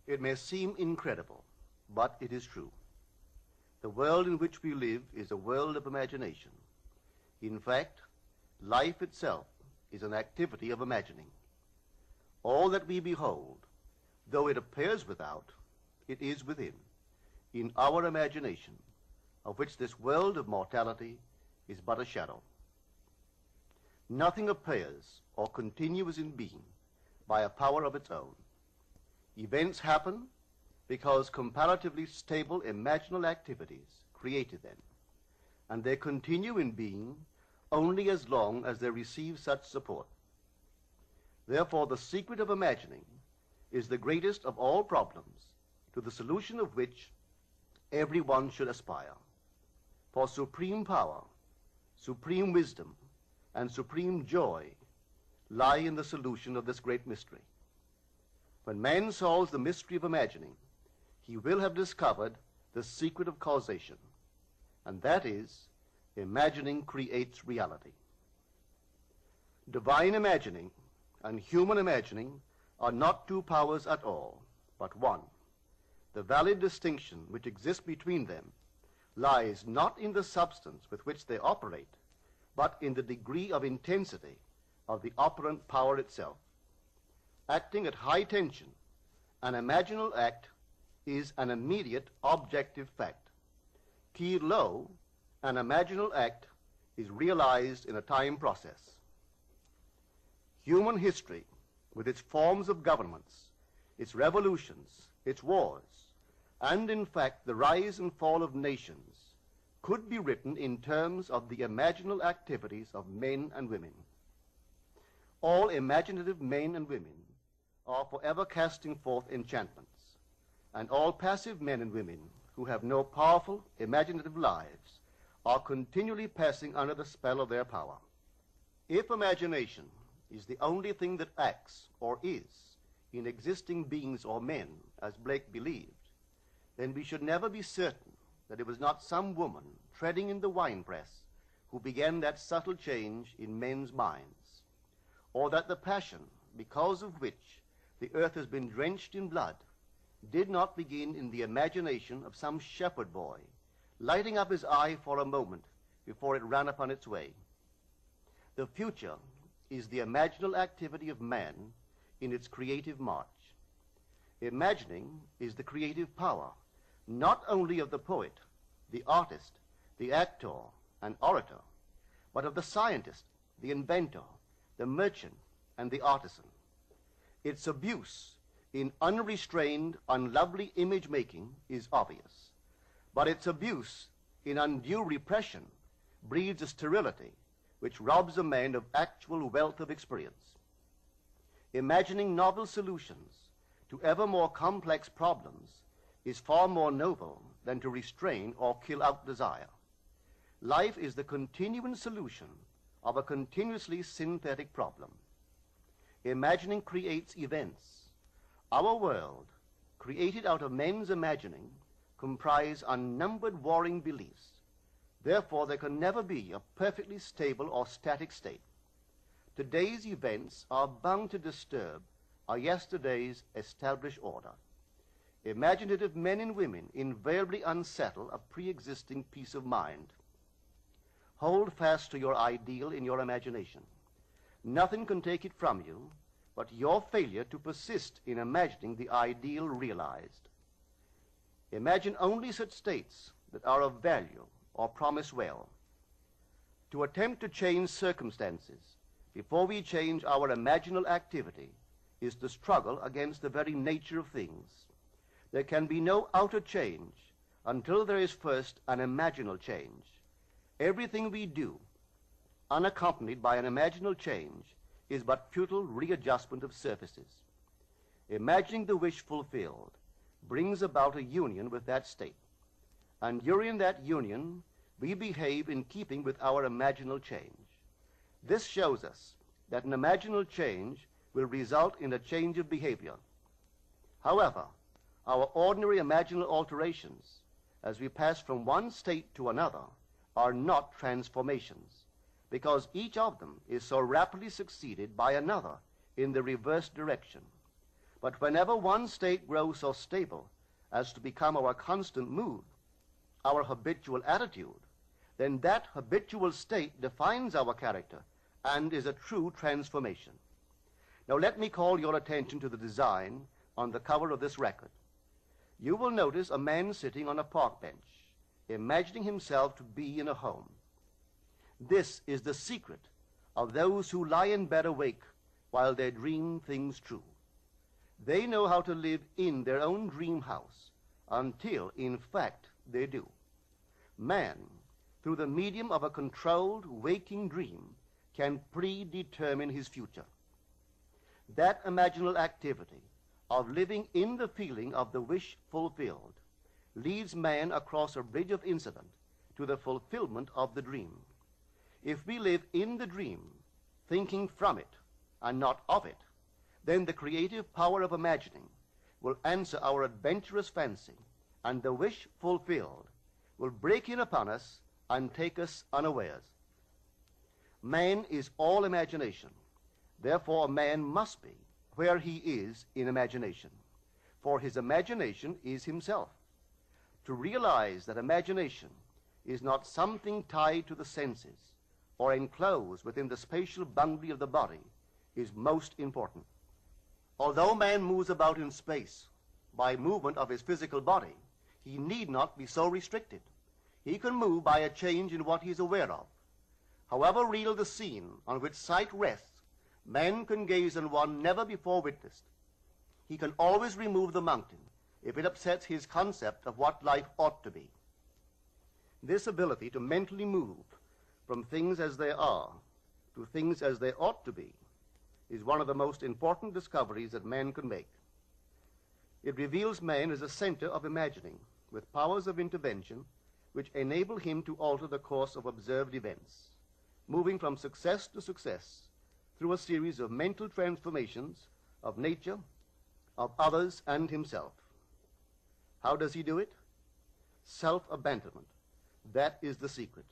It may seem incredible, but it is true. The world in which we live is a world of imagination. In fact, life itself is an activity of imagining. All that we behold, though it appears without, it is within, in our imagination, of which this world of mortality is but a shadow. Nothing appears or continues in being by a power of its own. Events happen because comparatively stable imaginal activities created them, and they continue in being only as long as they receive such support. Therefore, the secret of imagining is the greatest of all problems, to the solution of which everyone should aspire. For supreme power, supreme wisdom, and supreme joy lie in the solution of this great mystery. When man solves the mystery of imagining, he will have discovered the secret of causation, and that is, imagining creates reality. Divine imagining and human imagining are not two powers at all, but one. The valid distinction which exists between them lies not in the substance with which they operate, but in the degree of intensity of the operant power itself. Acting at high tension, an imaginal act is an immediate objective fact. Keyed low, an imaginal act is realized in a time process. Human history, with its forms of governments, its revolutions, its wars, and in fact the rise and fall of nations, could be written in terms of the imaginal activities of men and women. All imaginative men and women are forever casting forth enchantments, and all passive men and women who have no powerful imaginative lives are continually passing under the spell of their power. If imagination is the only thing that acts or is in existing beings or men, as Blake believed, then we should never be certain that it was not some woman treading in the winepress who began that subtle change in men's minds, or that the passion because of which the earth has been drenched in blood did not begin in the imagination of some shepherd boy, lighting up his eye for a moment before it ran upon its way. The future is the imaginal activity of man in its creative march. Imagining is the creative power, not only of the poet, the artist, the actor, and orator, but of the scientist, the inventor, the merchant, and the artisan. Its abuse in unrestrained, unlovely image-making is obvious, but its abuse in undue repression breeds a sterility which robs a man of actual wealth of experience. Imagining novel solutions to ever more complex problems is far more noble than to restrain or kill out desire. Life is the continuing solution of a continuously synthetic problem. Imagining creates events. Our world, created out of men's imagining, comprise unnumbered warring beliefs. Therefore, there can never be a perfectly stable or static state. Today's events are bound to disturb our yesterday's established order. Imaginative men and women invariably unsettle a pre-existing peace of mind. Hold fast to your ideal in your imagination. Nothing can take it from you but your failure to persist in imagining the ideal realized. Imagine only such states that are of value or promise well. To attempt to change circumstances before we change our imaginal activity is to struggle against the very nature of things. There can be no outer change until there is first an imaginal change. Everything we do, unaccompanied by an imaginal change, is but futile readjustment of surfaces. Imagining the wish fulfilled brings about a union with that state, and during that union we behave in keeping with our imaginal change. This shows us that an imaginal change will result in a change of behavior. However, our ordinary imaginal alterations, as we pass from one state to another, are not transformations, because each of them is so rapidly succeeded by another in the reverse direction. But whenever one state grows so stable as to become our constant mood, our habitual attitude, then that habitual state defines our character and is a true transformation. Now let me call your attention to the design on the cover of this record. You will notice a man sitting on a park bench, imagining himself to be in a home. This is the secret of those who lie in bed awake while they dream things true. They know how to live in their own dream house until, in fact, they do. Man, through the medium of a controlled waking dream, can predetermine his future. That imaginal activity of living in the feeling of the wish fulfilled leads man across a bridge of incident to the fulfillment of the dream. If we live in the dream, thinking from it and not of it, then the creative power of imagining will answer our adventurous fancy, and the wish fulfilled will break in upon us and take us unawares. Man is all imagination. Therefore, a man must be where he is in imagination, for his imagination is himself. To realize that imagination is not something tied to the senses or enclosed within the spatial boundary of the body is most important. Although man moves about in space by movement of his physical body, he need not be so restricted. He can move by a change in what he is aware of. However real the scene on which sight rests, man can gaze on one never before witnessed. He can always remove the mountain if it upsets his concept of what life ought to be. This ability to mentally move from things as they are to things as they ought to be is one of the most important discoveries that man can make. It reveals man as a center of imagining with powers of intervention which enable him to alter the course of observed events, moving from success to success through a series of mental transformations of nature, of others, and himself. How does he do it? Self-abandonment. That is the secret.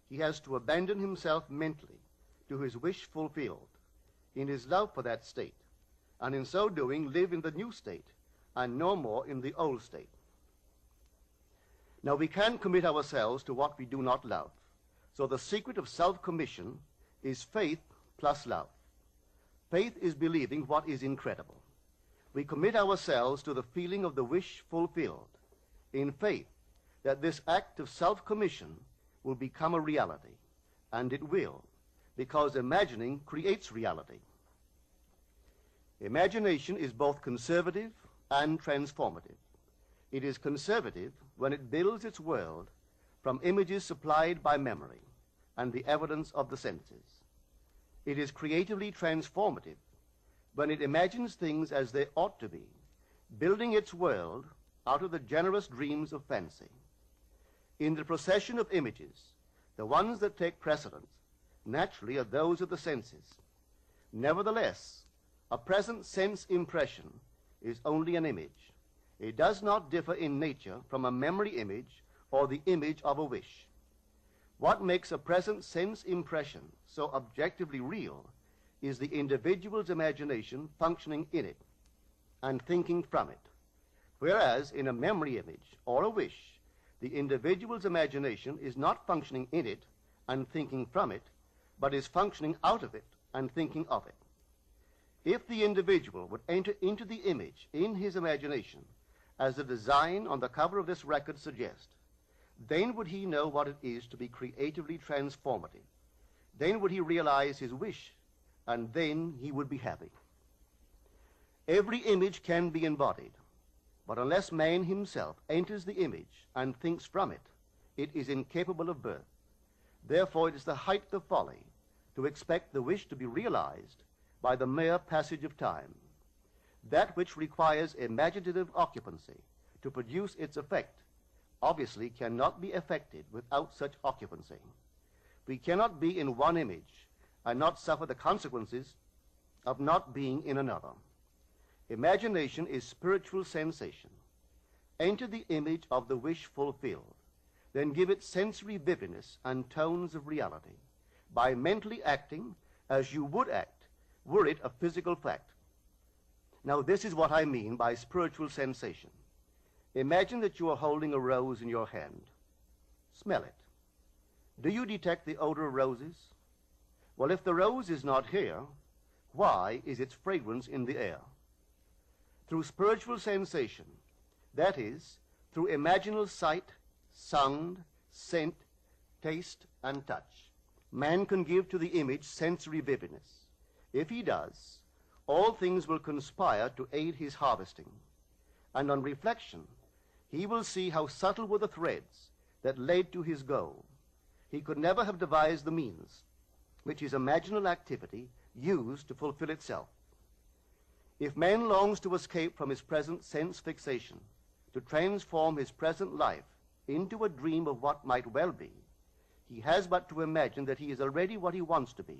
He has to abandon himself mentally to his wish fulfilled, in his love for that state, and in so doing live in the new state and no more in the old state. Now we can't commit ourselves to what we do not love, so the secret of self-commission is faith plus love. Faith is believing what is incredible. We commit ourselves to the feeling of the wish fulfilled, in faith that this act of self-commission will become a reality, and it will, because imagining creates reality. Imagination is both conservative and transformative. It is conservative when it builds its world from images supplied by memory and the evidence of the senses. It is creatively transformative when it imagines things as they ought to be, building its world out of the generous dreams of fancy. In the procession of images, the ones that take precedence naturally are those of the senses. Nevertheless, a present sense impression is only an image. It does not differ in nature from a memory image or the image of a wish. What makes a present sense impression so objectively real is the individual's imagination functioning in it and thinking from it, whereas in a memory image or a wish, the individual's imagination is not functioning in it and thinking from it, but is functioning out of it and thinking of it. If the individual would enter into the image in his imagination, as the design on the cover of this record suggests, then would he know what it is to be creatively transformative. Then would he realize his wish, and then he would be happy. Every image can be embodied, but unless man himself enters the image and thinks from it, it is incapable of birth. Therefore, it is the height of folly to expect the wish to be realized by the mere passage of time. That which requires imaginative occupancy to produce its effect obviously cannot be effected without such occupancy. We cannot be in one image and not suffer the consequences of not being in another. Imagination is spiritual sensation. Enter the image of the wish fulfilled, then give it sensory vividness and tones of reality by mentally acting as you would act were it a physical fact. Now, this is what I mean by spiritual sensation. Imagine that you are holding a rose in your hand. Smell it. Do you detect the odor of roses? Well, if the rose is not here, why is its fragrance in the air? Through spiritual sensation, that is, through imaginal sight, sound, scent, taste, and touch, man can give to the image sensory vividness. If he does, all things will conspire to aid his harvesting. And on reflection, he will see how subtle were the threads that led to his goal. He could never have devised the means which his imaginal activity used to fulfill itself. If man longs to escape from his present sense fixation, to transform his present life into a dream of what might well be, he has but to imagine that he is already what he wants to be,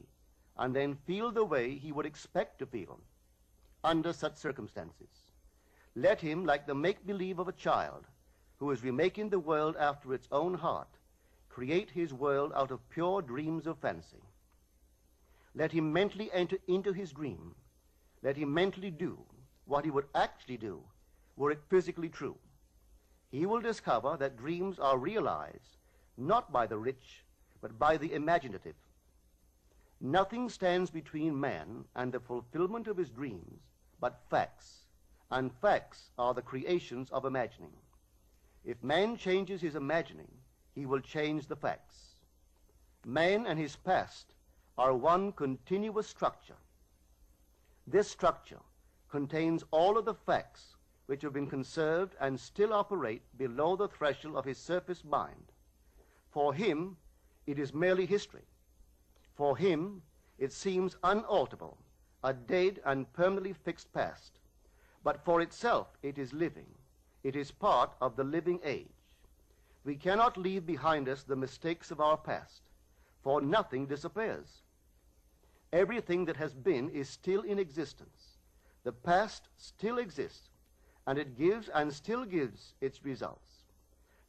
and then feel the way he would expect to feel under such circumstances. Let him, like the make-believe of a child who is remaking the world after its own heart, create his world out of pure dreams of fancy. Let him mentally enter into his dream. Let him mentally do what he would actually do were it physically true. He will discover that dreams are realized not by the rich, but by the imaginative. Nothing stands between man and the fulfillment of his dreams but facts, and facts are the creations of imagining. If man changes his imagining, he will change the facts. Man and his past are one continuous structure. This structure contains all of the facts which have been conserved and still operate below the threshold of his surface mind. For him, it is merely history. For him, it seems unalterable, a dead and permanently fixed past. But for itself, it is living. It is part of the living age. We cannot leave behind us the mistakes of our past, for nothing disappears. Everything that has been is still in existence. The past still exists, and it gives and still gives its results.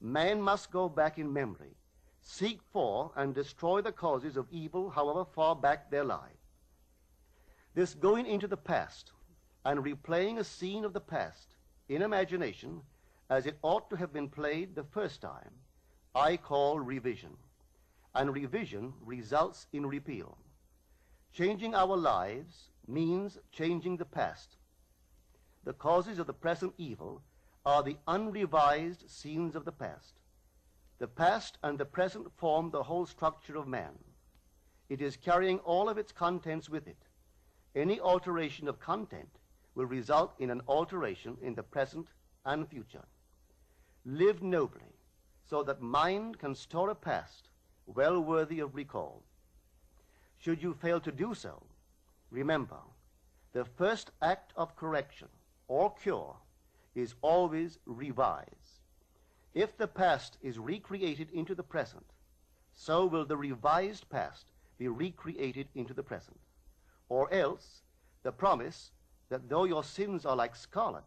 Man must go back in memory, seek for and destroy the causes of evil, however far back they lie. This going into the past and replaying a scene of the past in imagination as it ought to have been played the first time, I call revision. And revision results in repeal. Changing our lives means changing the past. The causes of the present evil are the unrevised scenes of the past. The past and the present form the whole structure of man. It is carrying all of its contents with it. Any alteration of content will result in an alteration in the present and future. Live nobly, so that mind can store a past well worthy of recall. Should you fail to do so, remember, the first act of correction or cure is always revise. If the past is recreated into the present, so will the revised past be recreated into the present. Or else, the promise that though your sins are like scarlet,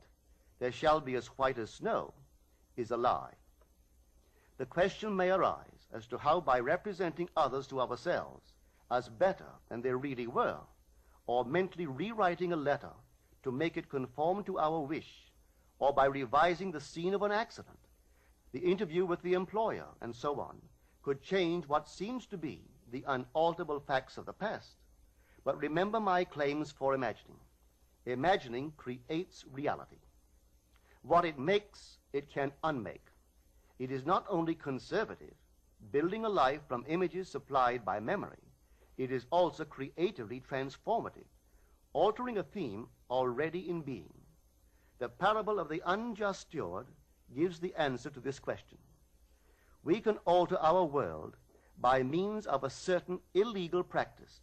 they shall be as white as snow, is a lie. The question may arise as to how, by representing others to ourselves as better than they really were, or mentally rewriting a letter to make it conform to our wish, or by revising the scene of an accident, the interview with the employer, and so on, could change what seems to be the unalterable facts of the past. But remember my claims for imagining. Imagining creates reality. What it makes, it can unmake. It is not only conservative, building a life from images supplied by memory, it is also creatively transformative, altering a theme already in being. The parable of the unjust steward gives the answer to this question. We can alter our world by means of a certain illegal practice,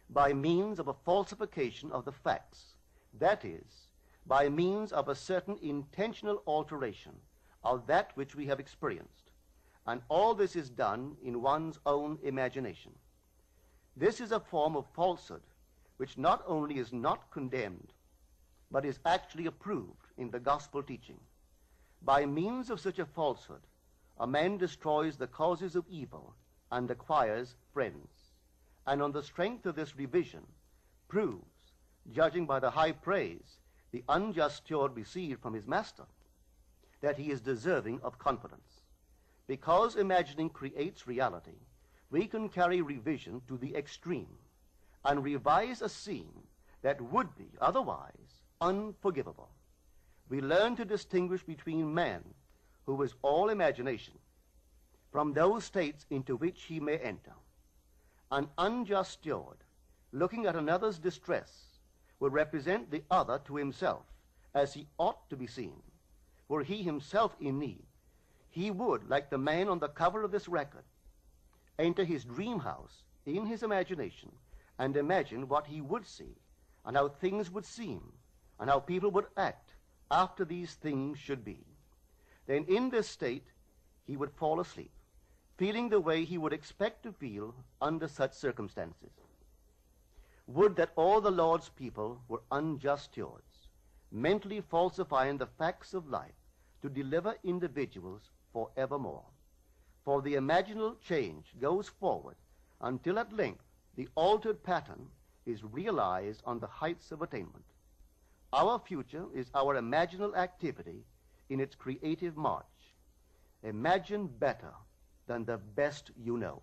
by means of a falsification of the facts, that is, by means of a certain intentional alteration of that which we have experienced. And all this is done in one's own imagination. This is a form of falsehood which not only is not condemned, but is actually approved in the gospel teaching. By means of such a falsehood, a man destroys the causes of evil and acquires friends. And on the strength of this revision, proves, judging by the high praise the unjust steward received from his master, that he is deserving of confidence. Because imagining creates reality, we can carry revision to the extreme and revise a scene that would be otherwise unforgivable. We learn to distinguish between man, who is all imagination, from those states into which he may enter. An unjust steward, looking at another's distress, will represent the other to himself as he ought to be seen. Were he himself in need, he would, like the man on the cover of this record, enter his dream house in his imagination and imagine what he would see and how things would seem and how people would act after these things should be. Then in this state he would fall asleep, feeling the way he would expect to feel under such circumstances. Would that all the Lord's people were unjust stewards, mentally falsifying the facts of life to deliver individuals forevermore. For the imaginal change goes forward until at length the altered pattern is realized on the heights of attainment. Our future is our imaginal activity in its creative march. Imagine better than the best you know.